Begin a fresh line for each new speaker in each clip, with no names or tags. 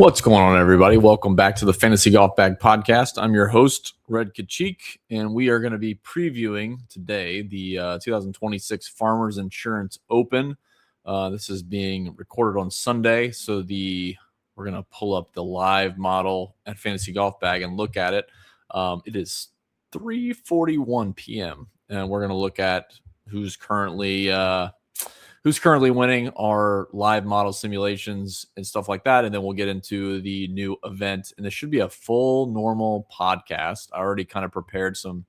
What's going on, everybody? Welcome back to the Fantasy Golf Bag Podcast. I'm your host, Redkacheek, and we are going to be previewing today the 2026 Farmers Insurance Open. This is being recorded on Sunday, so we're going to pull up the live model at Fantasy Golf Bag and look at it. It is 3:41 p.m., and we're going to look at who's currently winning our live model simulations and stuff like that. And then we'll get into the new event. And this should be a full normal podcast. I already kind of prepared some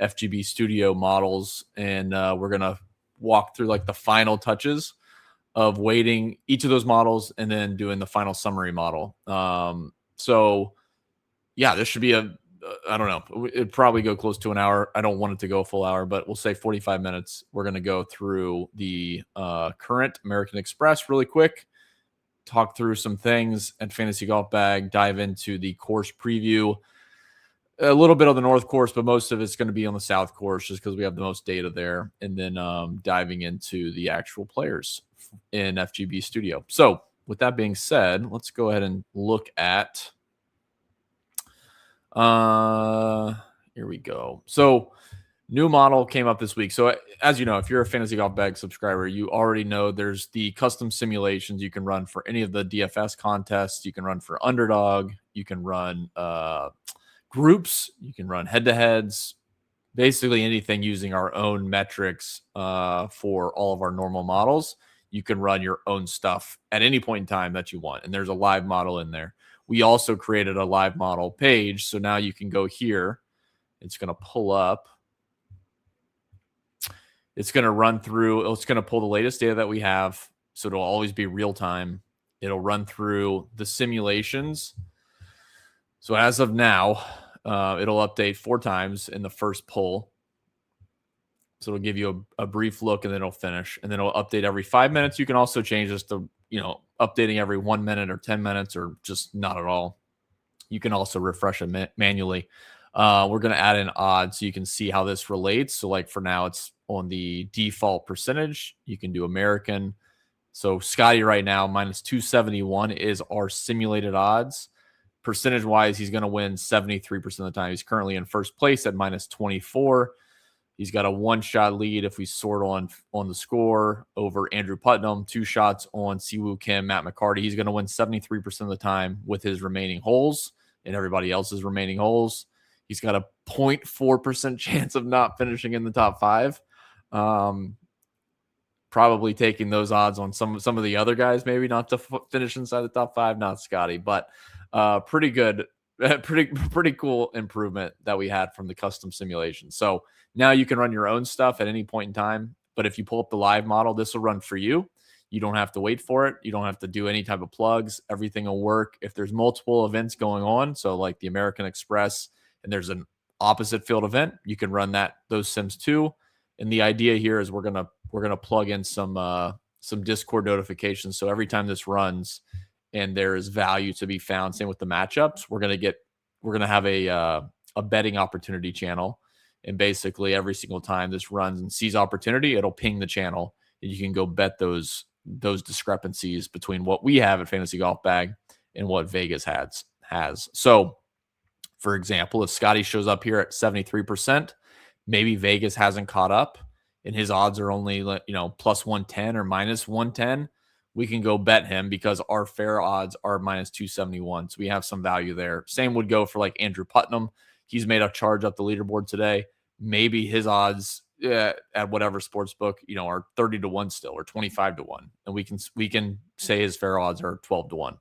FGB Studio models, and we're going to walk through like the final touches of weighting each of those models and then doing the final summary model. So yeah, this should be I don't know. It'd probably go close to an hour. I don't want it to go a full hour, but we'll say 45 minutes. We're going to go through the current American Express really quick, talk through some things at Fantasy Golf Bag, dive into the course preview, a little bit of the North course, but most of it's going to be on the South course just because we have the most data there, and then diving into the actual players in FGB Studio. So with that being said, let's go ahead and look at here we go. So new model came up this week. So as you know, if you're a Fantasy Golf Bag subscriber, you already know there's the custom simulations you can run for any of the DFS contests. You can run for Underdog. You can run groups. You can run head-to-heads. Basically anything using our own metrics for all of our normal models. You can run your own stuff at any point in time that you want. And there's a live model in there. We also created a live model page. So now you can go here. It's going to pull up. It's going to run through. It's going to pull the latest data that we have. So it'll always be real time. It'll run through the simulations. So as of now, it'll update 4 times in the first pull. So it'll give you a brief look, and then it'll finish. And then it'll update every 5 minutes. You can also change this to, updating every 1 minute or 10 minutes or just not at all. You can also refresh it manually. We're going to add in odds so you can see how this relates. So like for now, it's on the default percentage. You can do American. So Scotty right now, minus 271 is our simulated odds. Percentage-wise, he's going to win 73% of the time. He's currently in first place at minus 24. He's got a 1-shot lead if we sort on the score over Andrew Putnam, 2 shots on Siwoo Kim, Matt McCarty. He's going to win 73% of the time with his remaining holes and everybody else's remaining holes. He's got a 0.4% chance of not finishing in the top 5. Probably taking those odds on some of the other guys, maybe not to finish inside the top 5, not Scotty, but pretty good. Pretty cool improvement that we had from the custom simulation. So now you can run your own stuff at any point in time. But if you pull up the live model, this will run for you. You don't have to wait for it. You don't have to do any type of plugs. Everything will work. If there's multiple events going on, so like the American Express, and there's an opposite field event, you can run those sims too. And the idea here is we're gonna plug in some Discord notifications. So every time this runs and there is value to be found, same with the matchups, we're gonna have a betting opportunity channel. And basically every single time this runs and sees opportunity, it'll ping the channel, and you can go bet those discrepancies between what we have at Fantasy Golf Bag and what Vegas has. So for example, if Scotty shows up here at 73%, maybe Vegas hasn't caught up and his odds are only, plus 110 or minus 110. We can go bet him because our fair odds are minus 271. So we have some value there. Same would go for like Andrew Putnam. He's made a charge up the leaderboard today. Maybe his odds at whatever sports book, are 30-1 still or 25-1. And we can say his fair odds are 12-1.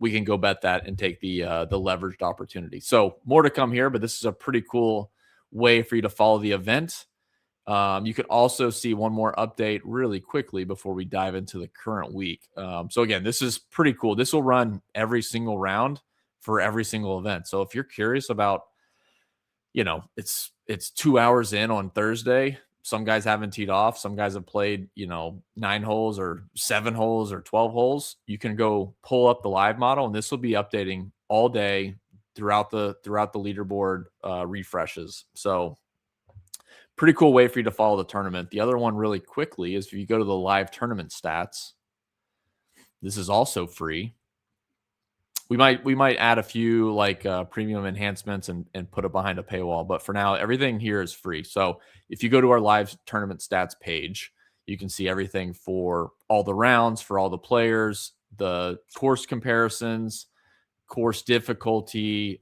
We can go bet that and take the leveraged opportunity. So more to come here, but this is a pretty cool way for you to follow the event. You could also see one more update really quickly before we dive into the current week. So again, this is pretty cool. This will run every single round for every single event. So if you're curious about, it's 2 hours in on Thursday. Some guys haven't teed off. Some guys have played, 9 holes or 7 holes or 12 holes. You can go pull up the live model, and this will be updating all day throughout the leaderboard refreshes. So pretty cool way for you to follow the tournament. The other one really quickly is if you go to the live tournament stats, this is also free. We might add a few like premium enhancements and put it behind a paywall, but for now everything here is free. So if you go to our live tournament stats page, you can see everything for all the rounds, for all the players, the course comparisons, course difficulty,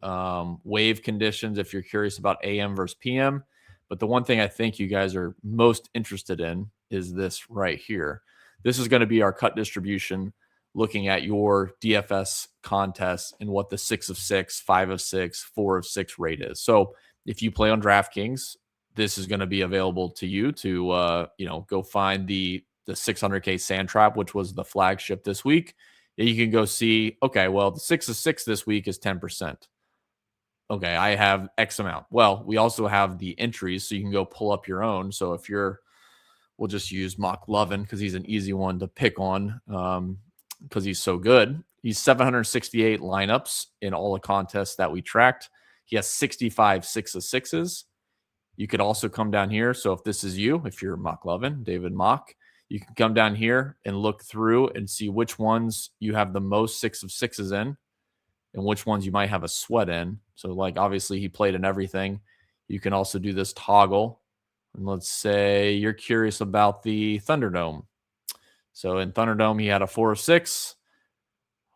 wave conditions if you're curious about AM versus PM. But the one thing I think you guys are most interested in is this right here. This is going to be our cut distribution, looking at your DFS contests and what the 6 of 6, 5 of 6, 4 of 6 rate is. So if you play on DraftKings, this is going to be available to you to go find the 600K Sand Trap, which was the flagship this week. You can go see, okay, well, the 6 of 6 this week is 10%. Okay, I have X amount. Well, we also have the entries, so you can go pull up your own. So if we'll just use Mock Lovin because he's an easy one to pick on because he's so good. He's 768 lineups in all the contests that we tracked. He has 65 6 of 6s. You could also come down here. So if this is you, if you're Mock Lovin, David Mock, you can come down here and look through and see which ones you have the most 6 of 6s in and which ones you might have a sweat in. So like obviously he played in everything. You can also do this toggle. And let's say you're curious about the Thunderdome. So in Thunderdome, he had a 4 of 6,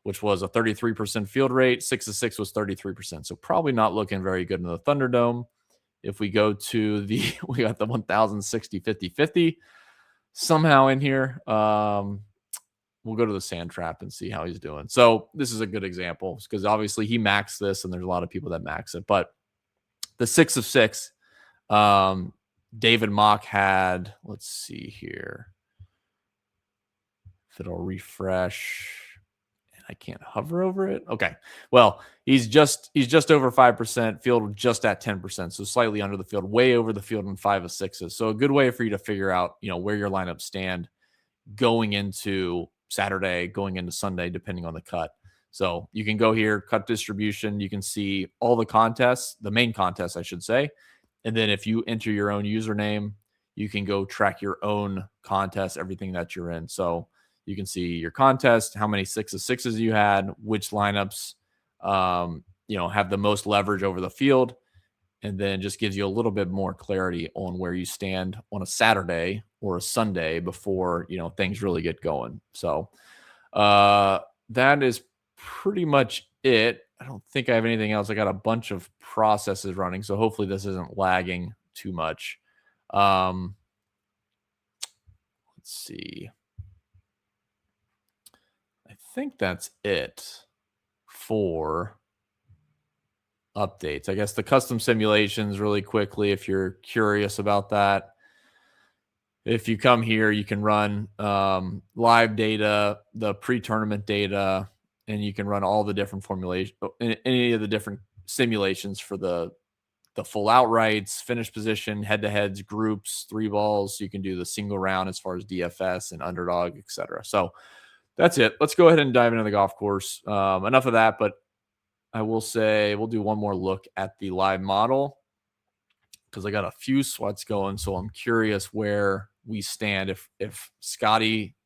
which was a 33% field rate. 6 of 6 was 33%. So probably not looking very good in the Thunderdome. If we go to we got the 1060 50-50 somehow in here. We'll go to the Sand Trap and see how he's doing. So this is a good example because obviously he maxed this and there's a lot of people that max it. But the 6 of 6, David Mock had, let's see here. If it'll refresh. I can't hover over it. Okay. Well, he's just over 5%, field just at 10%. So slightly under the field, way over the field in 5 of 6s. So a good way for you to figure out, where your lineups stand going into Saturday, going into Sunday, depending on the cut. So you can go here, cut distribution. You can see all the contests, the main contests, I should say. And then if you enter your own username, you can go track your own contest, everything that you're in. So you can see your contest, how many 6 of 6s you had, which lineups, have the most leverage over the field, and then just gives you a little bit more clarity on where you stand on a Saturday or a Sunday before, things really get going. So that is pretty much it. I don't think I have anything else. I got a bunch of processes running, so hopefully this isn't lagging too much. Let's see. I think that's it for updates. I guess the custom simulations really quickly, if you're curious about that. If you come here, you can run live data, the pre-tournament data, and you can run all the different formulations, any of the different simulations for the full outrights, finish position, head-to-heads, groups, 3 balls. You can do the single round as far as DFS and underdog, etc. So that's it. Let's go ahead and dive into the golf course. Enough of that, but I will say we'll do one more look at the live model because I got a few sweats going. So I'm curious where we stand if Scotty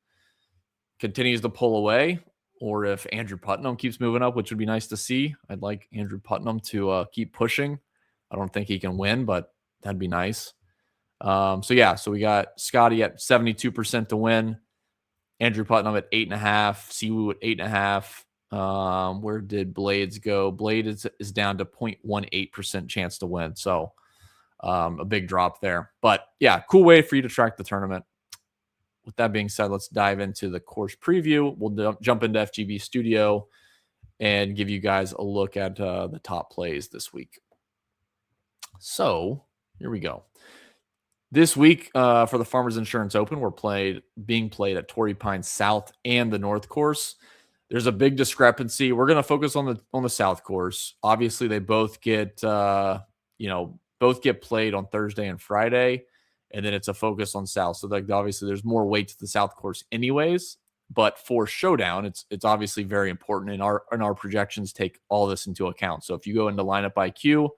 continues to pull away or if Andrew Putnam keeps moving up, which would be nice to see. I'd like Andrew Putnam to keep pushing. I don't think he can win, but that'd be nice. So we got Scotty at 72% to win. Andrew Putnam at 8.5, Siwoo at 8.5. Where did Blades go? Blade is down to 0.18% chance to win. So a big drop there. But yeah, cool way for you to track the tournament. With that being said, let's dive into the course preview. We'll jump into FGB Studio and give you guys a look at the top plays this week. So here we go. This week for the Farmers Insurance Open, we're being played at Torrey Pines South and the North course. There's a big discrepancy. We're going to focus on the South course. Obviously, they both get played on Thursday and Friday, and then it's a focus on South. So obviously, there's more weight to the South course, anyways. But for Showdown, it's obviously very important, and our projections take all this into account. So if you go into LineupIQ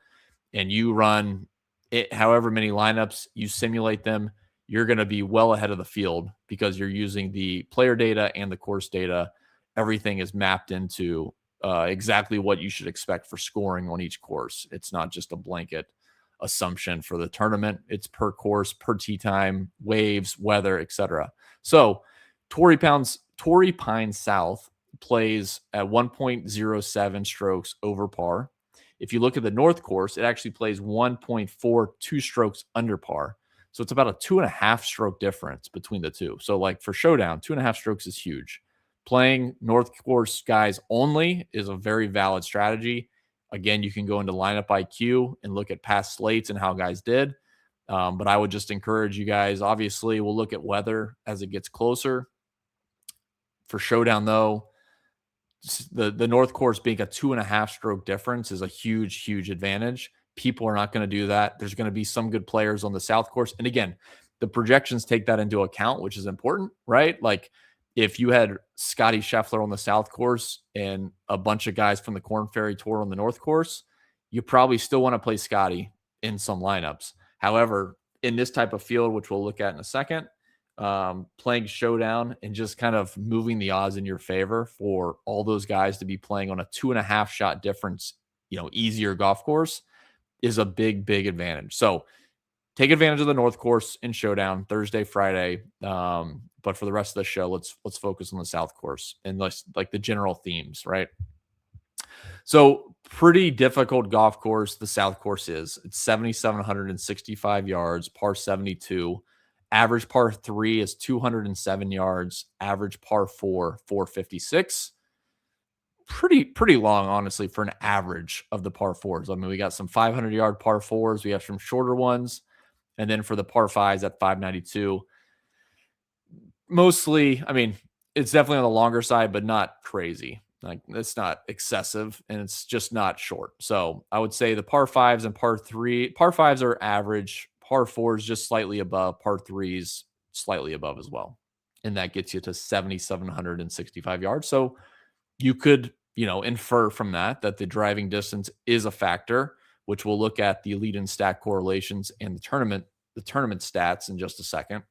and you run it, however many lineups, you simulate them, you're going to be well ahead of the field because you're using the player data and the course data. Everything is mapped into exactly what you should expect for scoring on each course. It's not just a blanket assumption for the tournament. It's per course, per tee time, waves, weather, etc. So Torrey Pines South plays at 1.07 strokes over par. If you look at the North course, it actually plays 1.42 strokes under par. So it's about a 2.5 stroke difference between the two. So like for Showdown, 2.5 strokes is huge. Playing North course guys only is a very valid strategy. Again, you can go into LineupIQ and look at past slates and how guys did. But I would just encourage you guys. Obviously, we'll look at weather as it gets closer. For Showdown, though, the North course being a 2.5 stroke difference is a huge advantage. People are not going to do that. There's going to be some good players on the South course. And again, the projections take that into account, which is important, right? Like if you had Scotty Scheffler on the South course and a bunch of guys from the Korn Ferry Tour on the North course, you probably still want to play Scotty in some lineups. However, in this type of field, which we'll look at in a second, playing Showdown and just kind of moving the odds in your favor for all those guys to be playing on a 2.5 shot difference, easier golf course is a big advantage. So take advantage of the North course in Showdown Thursday, Friday. But for the rest of the show, let's focus on the South course and like the general themes, right? So pretty difficult golf course. The South course is. It's 7,765 yards, par 72. Average par 3 is 207 yards. Average par 4, 456. Pretty long, honestly, for an average of the par 4s. I mean, we got some 500-yard par 4s. We have some shorter ones. And then for the par 5s at 592. Mostly, I mean, it's definitely on the longer side, but not crazy. Like it's not excessive and it's just not short. So I would say the par 5s and par 5s are average. Par 4s just slightly above. Par 3s slightly above as well. And that gets you to 7,765 yards. So you could, infer from that the driving distance is a factor, which we'll look at the lead and stat correlations and the tournament stats in just a second.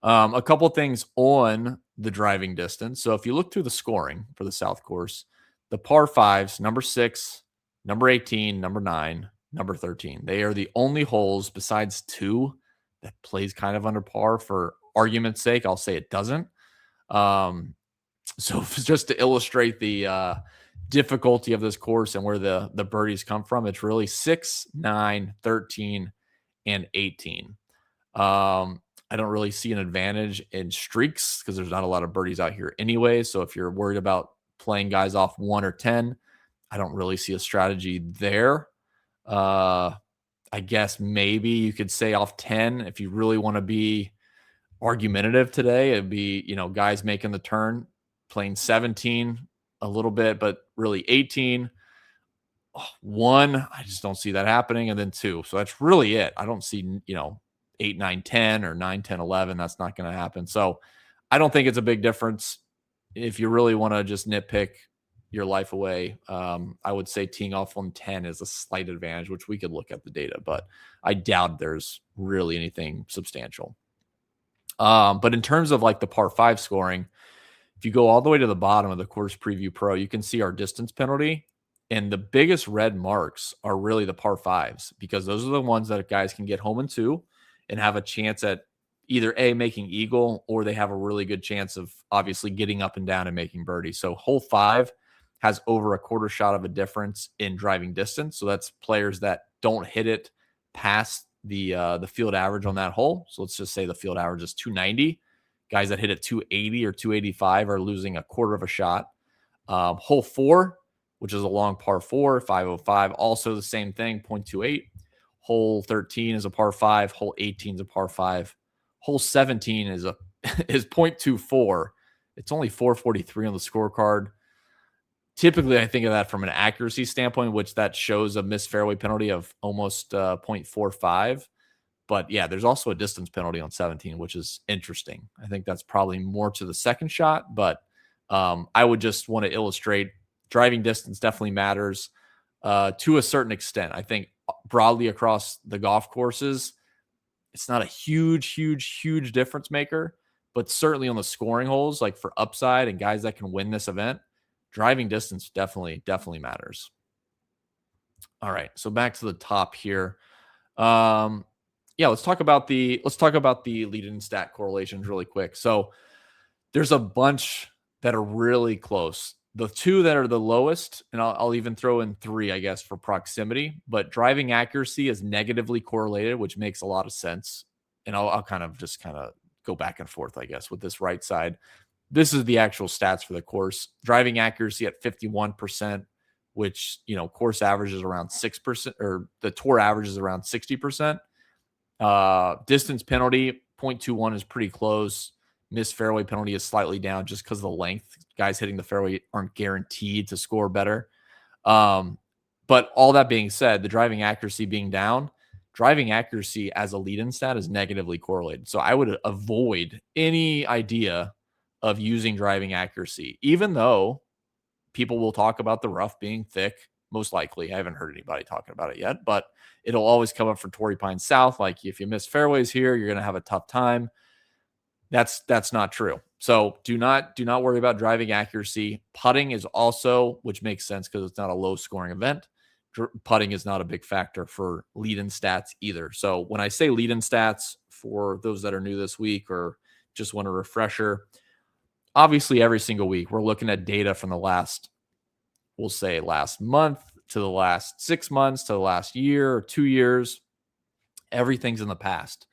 A couple things on the driving distance. So if you look through the scoring for the South course, the par 5s, number 6, number 18, number 9, number 13, they are the only holes besides 2 that plays kind of under par. For argument's sake, I'll say it doesn't. So just to illustrate the difficulty of this course and where the birdies come from, it's really 6, 9, 13, and 18. I don't really see an advantage in streaks because there's not a lot of birdies out here anyway. So if you're worried about playing guys off 1 or 10, I don't really see a strategy there. I guess maybe you could say off 10 if you really want to be argumentative today. It'd be, guys making the turn, playing 17 a little bit, but really 18. 1, I just don't see that happening. And then 2. So that's really it. I don't see, 8, 9, 10 or 9, 10, 11. That's not going to happen. So I don't think it's a big difference. If you really want to just nitpick your life away, I would say teeing off on 10 is a slight advantage, which we could look at the data, but I doubt there's really anything substantial. But in terms of like the par 5 scoring, if you go all the way to the bottom of the Course Preview Pro, you can see our distance penalty. And the biggest red marks are really the par 5s because those are the ones that guys can get home in 2 and have a chance at either A, making eagle, or they have a really good chance of obviously getting up and down and making birdie. So hole 5 has over a quarter shot of a difference in driving distance. So that's players that don't hit it past the field average on that hole. So let's just say the field average is 290. Guys that hit it 280 or 285 are losing a quarter of a shot. Hole 4, which is a long par 4, 505, also the same thing, 0.28. Hole 13 is a par 5. Hole 18 is a par 5. Hole 17 is 0.24. It's only 443 on the scorecard. Typically, I think of that from an accuracy standpoint, which that shows a missed fairway penalty of almost 0.45. But yeah, there's also a distance penalty on 17, which is interesting. I think that's probably more to the second shot, but I would just want to illustrate driving distance definitely matters to a certain extent. I think broadly across the golf courses, it's not a huge difference maker, but certainly on the scoring holes, like for upside and guys that can win this event, driving distance definitely matters. All right, so back to the top here. Yeah, let's talk about the lead in stat correlations really quick. So there's a bunch that are really close. The two that are the lowest, and I'll even throw in three, I guess, for proximity, but driving accuracy is negatively correlated, which makes a lot of sense. And I'll kind of go back and forth, I guess, with this right side. This is the actual stats for the course. Driving accuracy at 51%, which, course average is around 6%, or the tour average is around 60%. Distance penalty, 0.21 is pretty close. Missed fairway penalty is slightly down just because of the length. Guys hitting the fairway aren't guaranteed to score better. But all that being said, the driving accuracy being down, driving accuracy as a lead-in stat is negatively correlated. So I would avoid any idea of using driving accuracy, even though people will talk about the rough being thick, most likely. I haven't heard anybody talking about it yet, but it'll always come up for Torrey Pines South. Like, if you miss fairways here, you're going to have a tough time. That's not true. So do not worry about driving accuracy. Putting is also, which makes sense because it's not a low scoring event. Putting is not a big factor for lead-in stats either. So when I say lead-in stats, for those that are new this week or just want a refresher, obviously every single week we're looking at data from the last month to the last 6 months to the last year or 2 years. Everything's in the past.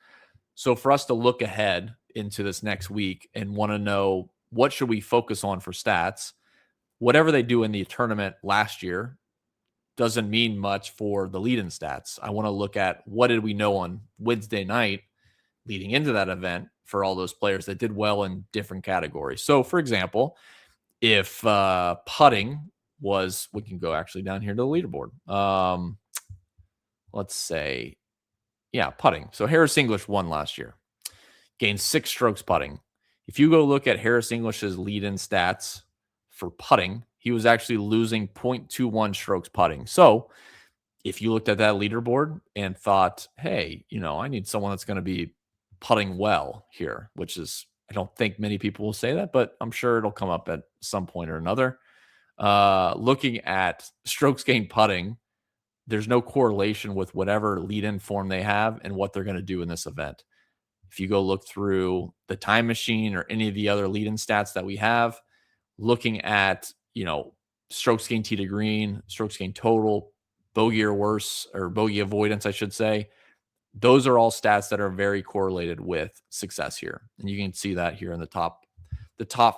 So for us to look ahead into this next week and want to know what should we focus on for stats, whatever they do in the tournament last year doesn't mean much for the lead-in stats. I want to look at what did we know on Wednesday night leading into that event for all those players that did well in different categories. So for example, if putting was, we can go actually down here to the leaderboard. Let's say, putting. So Harris English won last year. Gained 6 strokes putting. If you go look at Harris English's lead-in stats for putting, he was actually losing 0.21 strokes putting. So if you looked at that leaderboard and thought, hey, I need someone that's going to be putting well here, which is, I don't think many people will say that, but I'm sure it'll come up at some point or another. Looking at strokes gained putting, there's no correlation with whatever lead-in form they have and what they're going to do in this event. If you go look through the time machine or any of the other lead-in stats that we have, looking at, strokes gained tee to green, strokes gained total, bogey or worse, or bogey avoidance, I should say, those are all stats that are very correlated with success here. And you can see that here in the top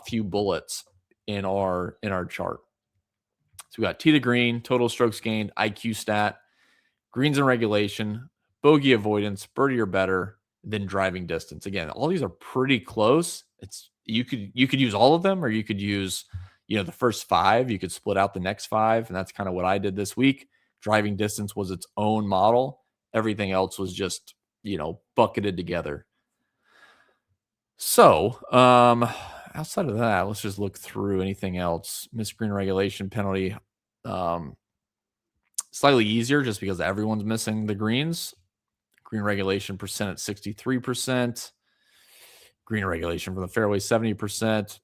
few bullets in our chart. So we got tee to green, total strokes gained, IQ stat, greens and regulation, bogey avoidance, birdie or better, then driving distance. Again, all these are pretty close. You could use all of them, or you could use, the first 5. You could split out the next 5, and that's kind of what I did this week. Driving distance was its own model. Everything else was just, bucketed together. So, outside of that, let's just look through anything else. Missed green regulation penalty, slightly easier just because everyone's missing the greens. Green regulation percent at 63%. Green regulation from the fairway, 70%.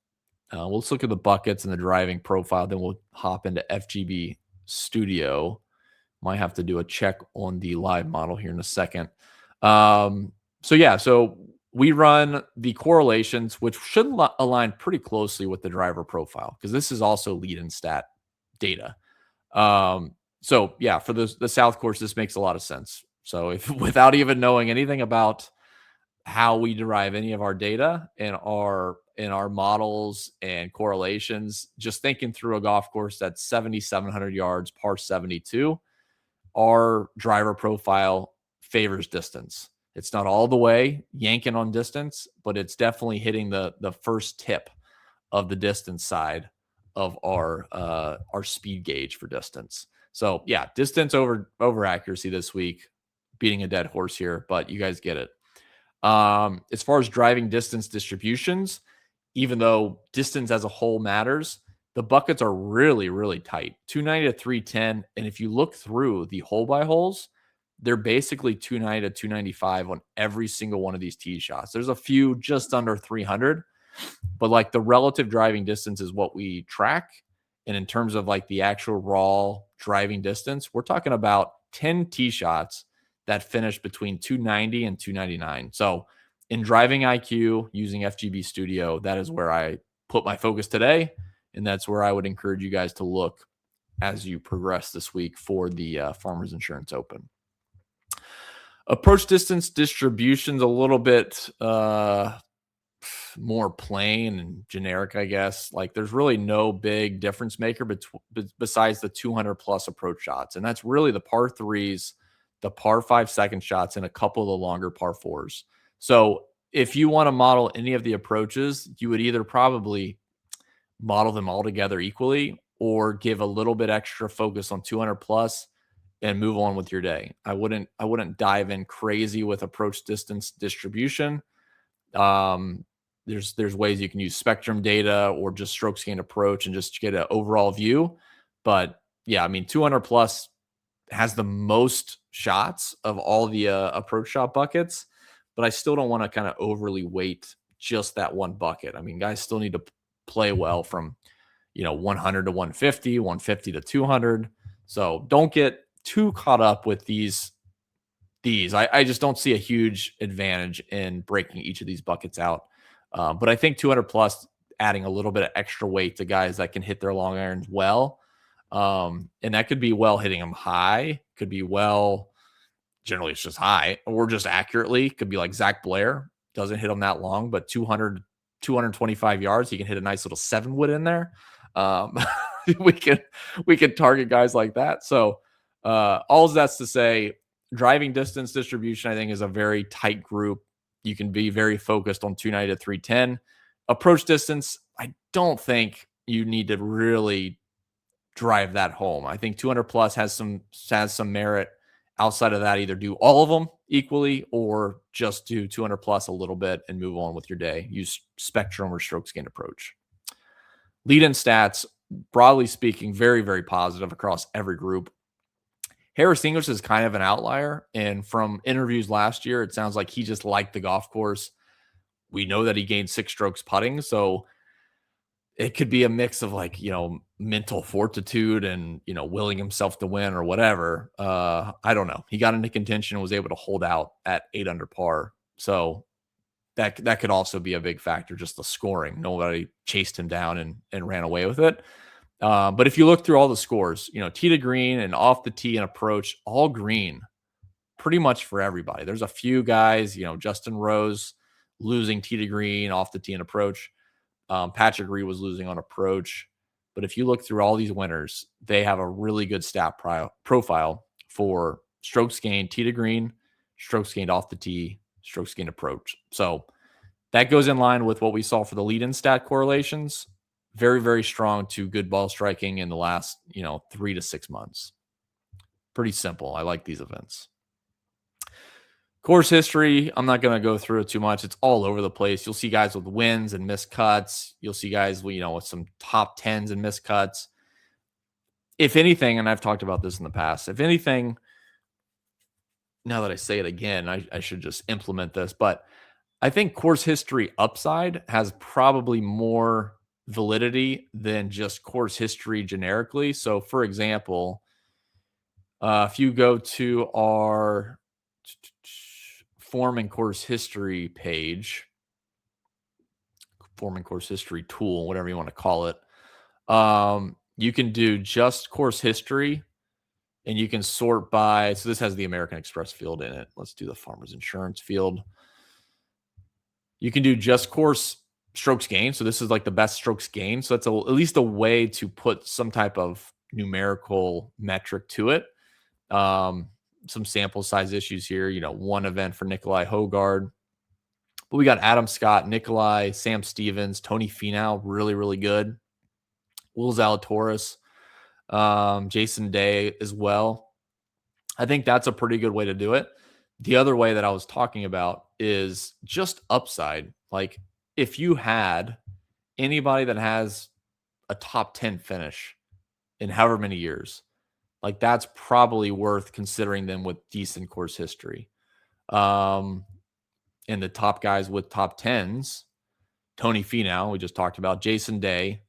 Let's look at the buckets and the driving profile. Then we'll hop into FGB Studio. Might have to do a check on the live model here in a second. So we run the correlations, which should align pretty closely with the driver profile, because this is also lead-in stat data. For the South course, this makes a lot of sense. So if without even knowing anything about how we derive any of our data in our models and correlations, just thinking through a golf course that's 7,700 yards, par 72, our driver profile favors distance. It's not all the way yanking on distance, but it's definitely hitting the first tip of the distance side of our speed gauge for distance. So distance over accuracy this week, beating a dead horse here, but you guys get it. As far as driving distance distributions, even though distance as a whole matters, the buckets are really, really tight, 290 to 310. And if you look through the hole by holes, they're basically 290 to 295 on every single one of these tee shots. There's a few just under 300, but like the relative driving distance is what we track. And in terms of like the actual raw driving distance, we're talking about 10 tee shots that finished between 290 and 299. So in driving IQ using FGB Studio, that is where I put my focus today. And that's where I would encourage you guys to look as you progress this week for the Farmers Insurance Open. Approach distance distribution's a little bit more plain and generic, I guess. Like there's really no big difference maker besides the 200 plus approach shots. And that's really the par threes, the par 5 second shots, and a couple of the longer par fours. So if you want to model any of the approaches, you would either probably model them all together equally or give a little bit extra focus on 200 plus and move on with your day. I wouldn't dive in crazy with approach distance distribution. There's ways you can use spectrum data or just strokes gained approach and just get an overall view. But yeah, I mean, 200 plus has the most shots of all the approach shot buckets, but I still don't want to kind of overly weight just that one bucket. I mean, guys still need to play well from, 100 to 150, 150 to 200. So don't get too caught up with these. I just don't see a huge advantage in breaking each of these buckets out. But I think 200 plus, adding a little bit of extra weight to guys that can hit their long irons well. And that could be well hitting them high, could be well, generally it's just high, or just accurately. Could be like Zach Blair, doesn't hit them that long, but 225 yards, he can hit a nice little 7-wood in there. We can target guys like that. So all that's to say, driving distance distribution, I think, is a very tight group. You can be very focused on 290 to 310. Approach distance, I don't think you need to really drive that home. I think 200 plus has some merit. Outside of that, either do all of them equally or just do 200 plus a little bit and move on with your day. Use spectrum or strokes gained approach. Lead-in stats, broadly speaking, very, very positive across every group. Harris English is kind of an outlier. And from interviews last year, it sounds like he just liked the golf course. We know that he gained 6 strokes putting. So it could be a mix of like, mental fortitude and, willing himself to win or whatever. I don't know. He got into contention and was able to hold out at 8 under par. So that could also be a big factor, just the scoring. Nobody chased him down and ran away with it. But if you look through all the scores, tee to green and off the tee and approach, all green, pretty much for everybody. There's a few guys, Justin Rose losing tee to green, off the tee and approach. Patrick Reed was losing on approach. But if you look through all these winners, they have a really good stat profile for strokes gained tee to green, strokes gained off the tee, strokes gained approach. So that goes in line with what we saw for the lead-in stat correlations. Very, very strong to good ball striking in the last, 3 to 6 months. Pretty simple. I like these events. Course history, I'm not going to go through it too much. It's all over the place. You'll see guys with wins and missed cuts. You'll see guys, with some top 10s and missed cuts. If anything, and I've talked about this in the past, if anything, now that I say it again, I should just implement this. But I think course history upside has probably more validity than just course history generically. So, for example, if you go to our form and course history page, form and course history tool, whatever you want to call it, you can do just course history and you can sort by, so this has the American Express field in it. Let's do the Farmers Insurance field. You can do just course strokes gained. So this is like the best strokes gained. So that's at least a way to put some type of numerical metric to it. Some sample size issues here, one event for Nikolai Hogard. But we got Adam Scott, Nikolai, Sam Stevens, Tony Finau, really, really good. Will Zalatoris, Jason Day as well. I think that's a pretty good way to do it. The other way that I was talking about is just upside. Like if you had anybody that has a top 10 finish in however many years, like that's probably worth considering them with decent course history. And the top guys with top 10s, Tony Finau, we just talked about, Jason Day,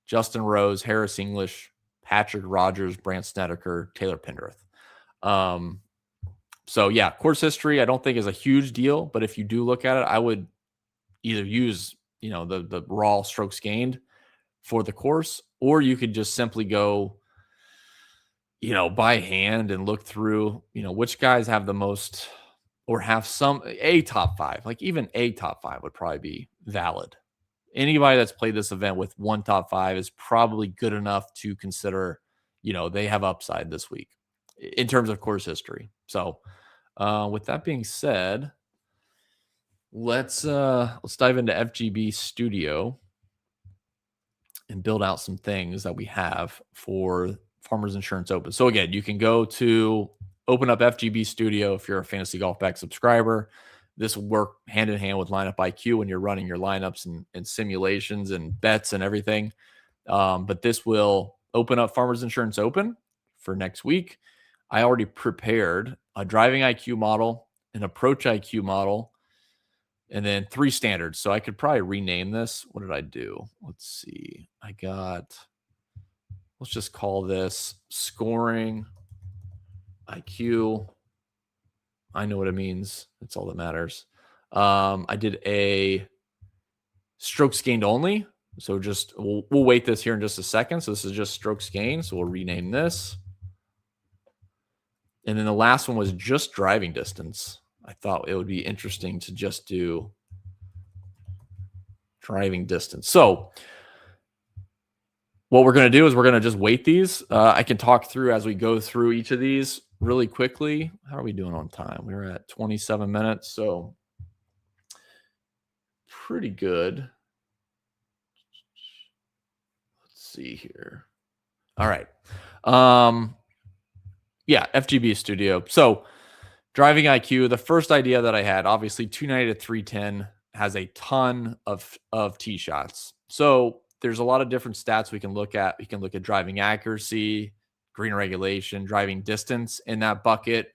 Justin Rose, Harris English, Patrick Rogers, Brant Snedeker, Taylor Pendrith. So yeah, course history I don't think is a huge deal, but if you do look at it, I would either use, the raw strokes gained for the course, or you could just simply go, by hand and look through, which guys have the most or have a top five. Like even a top five would probably be valid. Anybody that's played this event with one top five is probably good enough to consider, they have upside this week in terms of course history. So with that being said, let's dive into FGB Studio and build out some things that we have for Farmers Insurance Open. So again, you can go to open up FGB Studio if you're a Fantasy Golf Bag subscriber. This will work hand in hand with LineupIQ when you're running your lineups and simulations and bets and everything. But this will open up Farmers Insurance Open for next week. I already prepared a driving IQ model, an approach IQ model, and then 3 standards. So I could probably rename this. What did I do? Let's see. Let's just call this scoring IQ. I know what it means. That's all that matters. I did a strokes gained only. So we'll wait this here in just a second. So this is just strokes gained. So we'll rename this. And then the last one was just driving distance. I thought it would be interesting to just do driving distance. So what we're going to do is we're going to just weight these. I can talk through as we go through each of these really quickly. How are we doing on time? We're at 27 minutes. So pretty good. Let's see here. All right. Yeah, FGB Studio. So driving IQ, the first idea that I had, obviously 290 to 310 has a ton of tee shots. So there's a lot of different stats we can look at. We can look at driving accuracy, green regulation, driving distance in that bucket,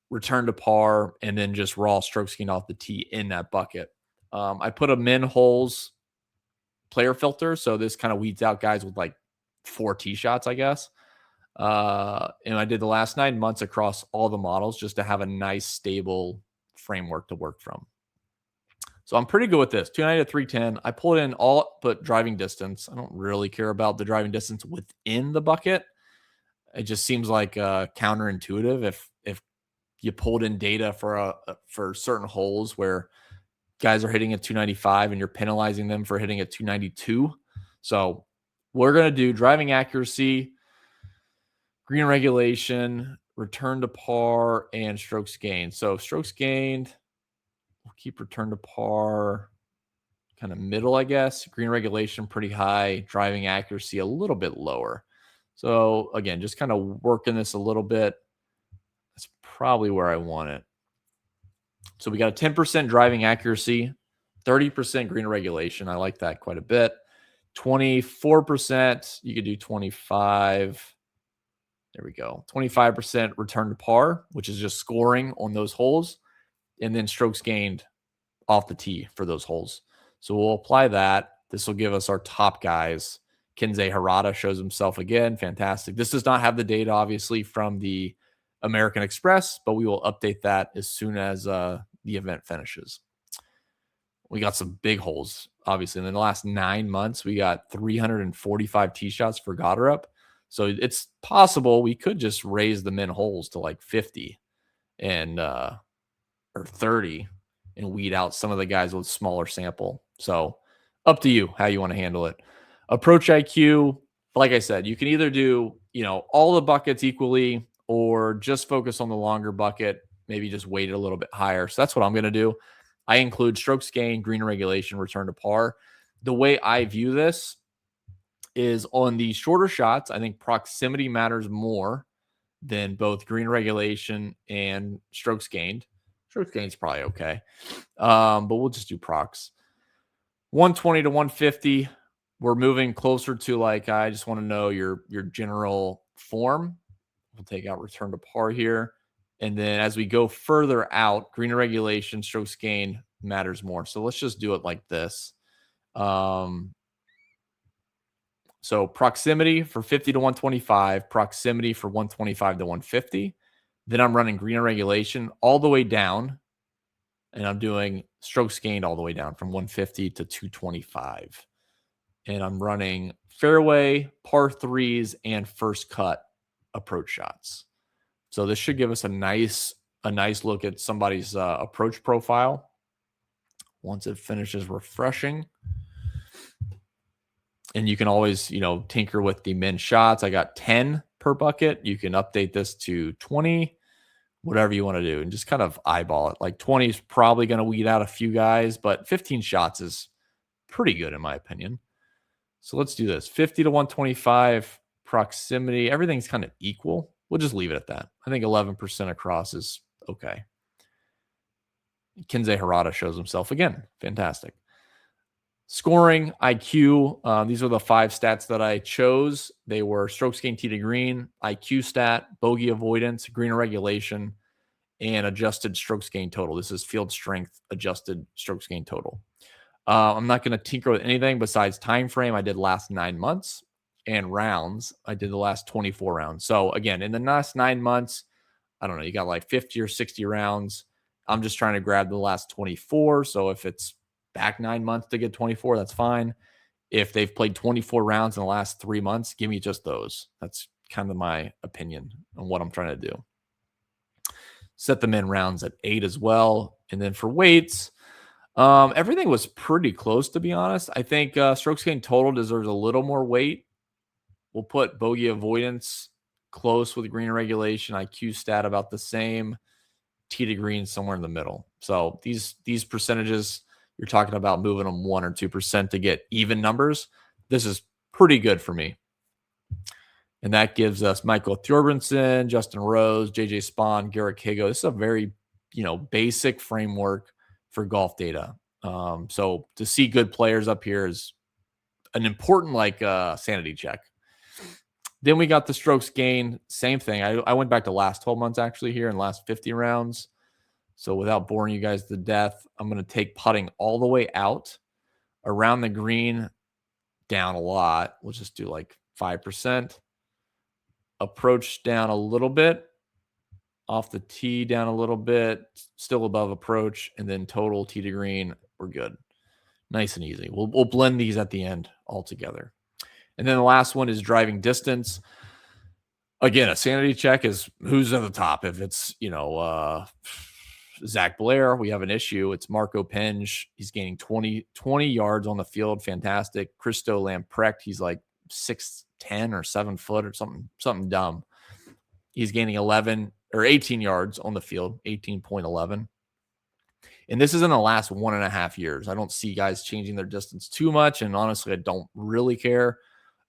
return to par, and then just raw strokes gained off the tee in that bucket. I put a min holes player filter. So this kind of weeds out guys with like 4 tee shots, I guess. And I did the last 9 months across all the models just to have a nice stable framework to work from. So I'm pretty good with this. 290 to 310. I pulled in all but driving distance. I don't really care about the driving distance within the bucket. It just seems like counterintuitive if you pulled in data for certain holes where guys are hitting at 295 and you're penalizing them for hitting at 292. So we're going to do driving accuracy, green regulation, return to par, and strokes gained. So strokes gained, we'll keep return to par kind of middle, I guess. Green regulation pretty high, driving accuracy a little bit lower. So again, just kind of working this a little bit. That's probably where I want it. So we got a 10% driving accuracy, 30% green regulation. I like that quite a bit. 24%, you could do 25. There we go. 25% return to par, which is just scoring on those holes, and then strokes gained off the tee for those holes. So we'll apply that. This will give us our top guys. Kensei Harada shows himself again. Fantastic. This does not have the data, obviously, from the American Express, but we will update that as soon as the event finishes. We got some big holes, obviously. And in the last 9 months, we got 345 tee shots for Goddard. So it's possible we could just raise the min holes to like 50 and or 30 and weed out some of the guys with smaller sample. So up to you how you want to handle it. Approach IQ, like I said, you can either do, all the buckets equally or just focus on the longer bucket, maybe just weight it a little bit higher. So that's what I'm going to do. I include strokes gained, green regulation, return to par. The way I view this is on the shorter shots, I think proximity matters more than both green regulation and strokes gained. Strokes gained is probably okay. But we'll just do procs. 120 to 150. We're moving closer to like, I just want to know your general form. We'll take out return to par here. And then as we go further out, green regulation, strokes gained matters more. So let's just do it like this. So proximity for 50 to 125, proximity for 125 to 150. Then I'm running green regulation all the way down, and I'm doing strokes gained all the way down from 150 to 225. And I'm running fairway, par threes, and first cut approach shots. So this should give us a nice look at somebody's approach profile once it finishes refreshing. And you can always, tinker with the min shots. I got 10 per bucket. You can update this to 20, whatever you want to do, and just kind of eyeball it. Like 20 is probably going to weed out a few guys, but 15 shots is pretty good in my opinion. So let's do this. 50 to 125 proximity. Everything's kind of equal. We'll just leave it at that. I think 11% across is okay. Kinsey Harada shows himself again. Fantastic. Scoring, IQ. These are the 5 stats that I chose. They were strokes gained tee to green, IQ stat, bogey avoidance, green regulation, and adjusted strokes gained total. This is field strength adjusted strokes gained total. I'm not going to tinker with anything besides time frame. I did last 9 months, and rounds. I did the last 24 rounds. So again, in the last 9 months, I don't know, you got like 50 or 60 rounds. I'm just trying to grab the last 24. So if it's back 9 months to get 24, that's fine. If they've played 24 rounds in the last 3 months, give me just those. That's kind of my opinion on what I'm trying to do. Set them in rounds at 8 as well. And then for weights, everything was pretty close, to be honest. I think strokes gained total deserves a little more weight. We'll put bogey avoidance close with green regulation, IQ stat about the same, tee to green somewhere in the middle. So these percentages, you're talking about moving them 1 or 2% to get even numbers. This is pretty good for me. And that gives us Michael Thorbjornsen, Justin Rose, JJ Spawn, Garrett Higo. This is a very, basic framework for golf data. So to see good players up here is an important sanity check. Then we got the strokes gained. Same thing. I went back to last 12 months actually here and last 50 rounds. So without boring you guys to death, I'm going to take putting all the way out around the green down a lot. We'll just do like 5%. Approach down a little bit. Off the tee down a little bit. Still above approach. And then total tee to green. We're good. Nice and easy. We'll blend these at the end all together. And then the last one is driving distance. Again, a sanity check is who's at the top. If it's, Zach Blair, we have an issue. It's Marco Penge. He's gaining 20 yards on the field. Fantastic. Christo Lamprecht, he's like 6'10" or 7 foot or something dumb. He's gaining 11 or 18 yards on the field, 18.11. And this is in the last 1.5 years. I don't see guys changing their distance too much. And honestly, I don't really care.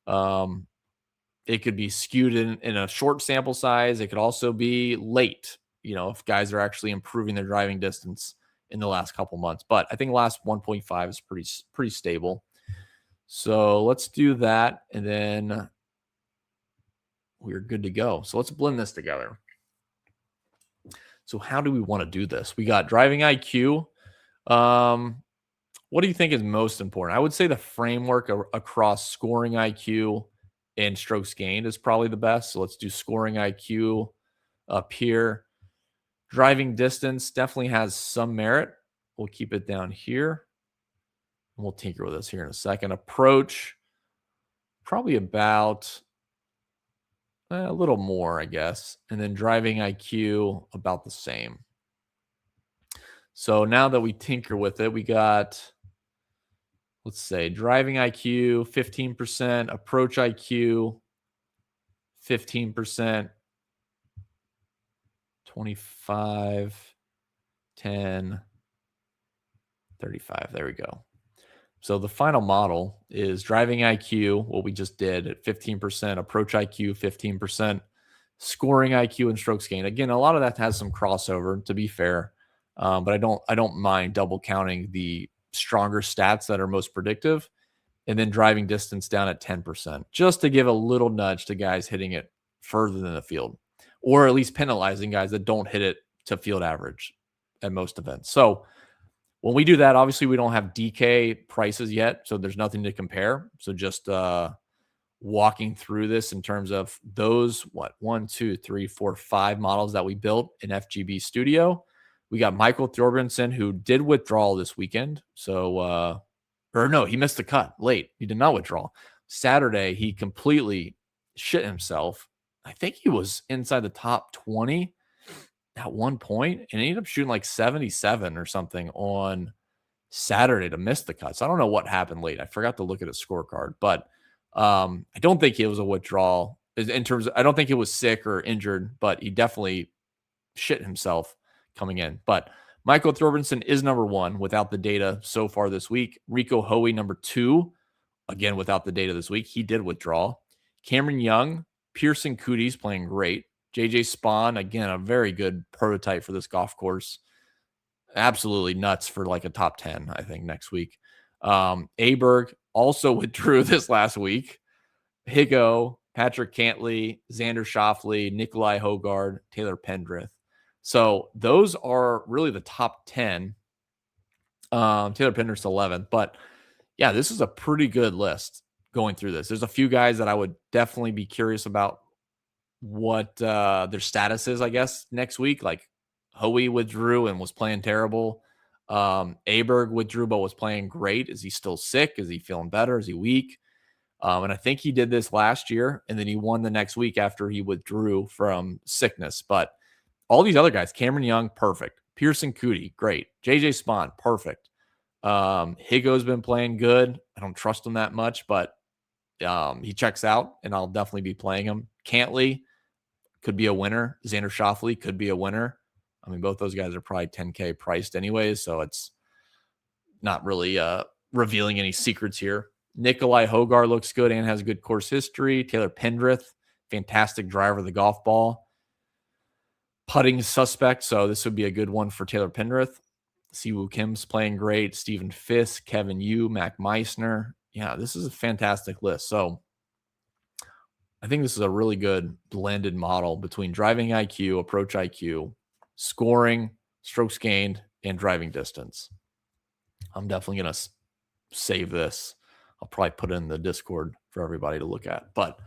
It could be skewed in a short sample size. It could also be late, if guys are actually improving their driving distance in the last couple months. But I think last 1.5 is pretty stable. So let's do that. And then we're good to go. So let's blend this together. So how do we want to do this? We got driving IQ. What do you think is most important? I would say the framework across scoring IQ and strokes gained is probably the best. So let's do scoring IQ up here. Driving distance definitely has some merit. We'll keep it down here. And we'll tinker with this here in a second. Approach, probably about a little more, I guess. And then driving IQ, about the same. So now that we tinker with it, we got, let's say, driving IQ, 15%, approach IQ, 15%, 25, 10, 35. There we go. So the final model is driving IQ, what we just did at 15%, approach IQ, 15%, scoring IQ, and strokes gained. Again, a lot of that has some crossover, to be fair, but I don't mind double counting the stronger stats that are most predictive, and then driving distance down at 10%, just to give a little nudge to guys hitting it further than the field, or at least penalizing guys that don't hit it to field average at most events. So when we do that, obviously we don't have DK prices yet, so there's nothing to compare. So just walking through this in terms of those, one, two, three, four, five models that we built in FGB Studio. We got Michael Thorbjornsen, who did withdraw this weekend. So, or no, he missed the cut late. He did not withdraw. Saturday, he completely shit himself. I think he was inside the top 20 at one point and ended up shooting like 77 or something on Saturday to miss the cut. So I don't know what happened late. I forgot to look at his scorecard, but I don't think it was a withdrawal in terms of, I don't think it was sick or injured, but he definitely shit himself coming in. But Michael Thorbjornsen is number one without the data so far this week. Rico Hoey, number two, again, without the data this week. He did withdraw. Cameron Young, Pearson Cootie's playing great. JJ Spawn, again, a very good prototype for this golf course. Absolutely nuts for like a top 10, I think, next week. Aberg also withdrew this last week. Higo, Patrick Cantley, Xander Schauffele, Nikolai Hogard, Taylor Pendrith. So those are really the top 10. Taylor Pendrith's 11th. But yeah, this is a pretty good list going through this. There's a few guys that I would definitely be curious about what their status is, I guess, next week. Like Hoey withdrew and was playing terrible. Aberg withdrew but was playing great. Is he still sick? Is he feeling better? Is he weak? And I think he did this last year, and then he won the next week after he withdrew from sickness. But all these other guys, Cameron Young, perfect. Pearson Cootie, great. JJ Spawn, perfect. Higo's been playing good. I don't trust him that much, but he checks out, and I'll definitely be playing him. Cantley could be a winner. Xander Schauffele could be a winner. I mean, both those guys are probably 10K priced anyways, so it's not really revealing any secrets here. Nikolai Hogard looks good and has a good course history. Taylor Pendrith, fantastic driver of the golf ball. Putting suspect, so this would be a good one for Taylor Pendrith. Siwoo Kim's playing great. Stephen Fisk, Kevin Yu, Mac Meissner. Yeah, this is a fantastic list. So I think this is a really good blended model between driving IQ, approach IQ, scoring, strokes gained, and driving distance. I'm definitely going to save this. I'll probably put it in the Discord for everybody to look at. But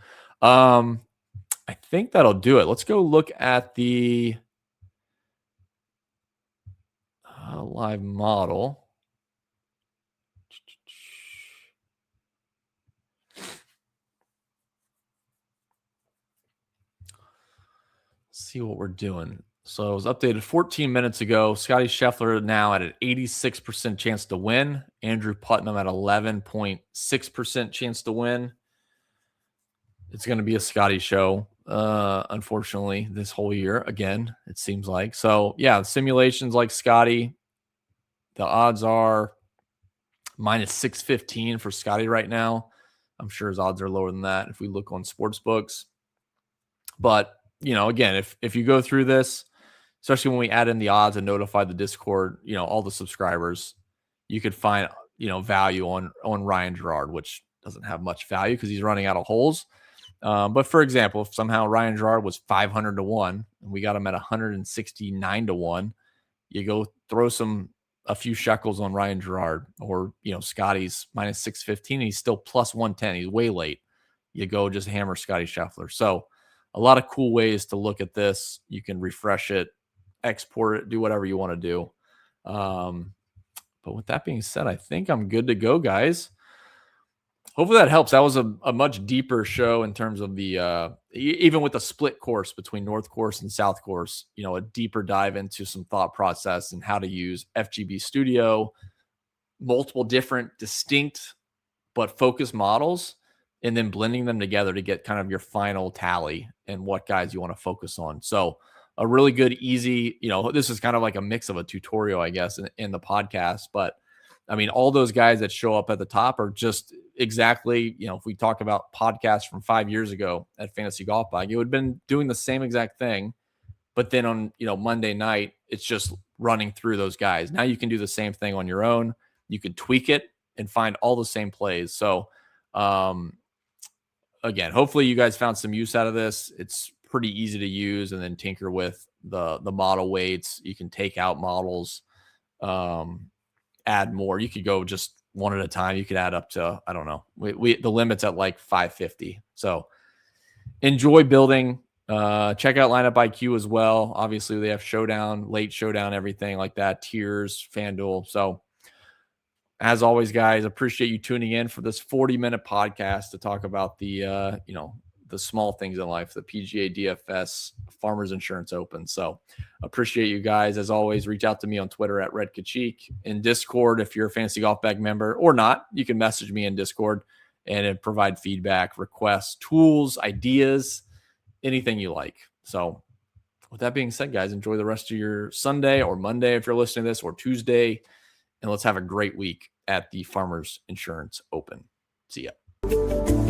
I think that'll do it. Let's go look at the live model. See what we're doing. So it was updated 14 minutes ago. Scotty Scheffler now at an 86% chance to win. Andrew Putnam at 11.6% chance to win. It's going to be a Scotty show, unfortunately, this whole year. Again, it seems like. So, yeah, simulations like Scotty, the odds are minus 615 for Scotty right now. I'm sure his odds are lower than that if we look on sports books. But, you know, again, if you go through this, especially when we add in the odds and notify the Discord, you know, all the subscribers, you could find, you know, value on Ryan Gerard, which doesn't have much value because he's running out of holes. But for example, if somehow Ryan Gerard was 500 to 1 and we got him at 169 to 1, you go throw a few shekels on Ryan Gerard, or, you know, Scotty's minus 615 and he's still plus 110. He's way late. You go just hammer Scotty Scheffler. So a lot of cool ways to look at this. You can refresh it, export it, do whatever you want to do. But with that being said, I think I'm good to go, guys. Hopefully that helps. That was a much deeper show in terms of the even with the split course between North Course and South Course, you know, a deeper dive into some thought process and how to use FGB Studio, multiple different distinct but focused models, and then blending them together to get kind of your final tally and what guys you want to focus on. So a really good, easy, you know, this is kind of like a mix of a tutorial, I guess, in the podcast. But I mean, all those guys that show up at the top are just exactly, you know, if we talk about podcasts from 5 years ago at Fantasy Golf Bag, it would have been doing the same exact thing. But then on, you know, Monday night, it's just running through those guys. Now you can do the same thing on your own. You can tweak it and find all the same plays. So, again, hopefully you guys found some use out of this. It's pretty easy to use and then tinker with the model weights. You can take out models, add more. You could go just one at a time. You could add up to, I don't know, the limit's at like 550. So enjoy building. Check out LineupIQ as well. Obviously, they have Showdown, Late Showdown, everything like that, tiers, FanDuel. So as always, guys, appreciate you tuning in for this 40-minute podcast to talk about the the small things in life, the PGA, DFS, Farmers Insurance Open. So appreciate you guys. As always, reach out to me on Twitter at Redkacheek, in Discord. If you're a Fantasy Golf Bag member or not, you can message me in Discord and provide feedback, requests, tools, ideas, anything you like. So with that being said, guys, enjoy the rest of your Sunday or Monday if you're listening to this, or Tuesday, and let's have a great week at the Farmers Insurance Open. See ya.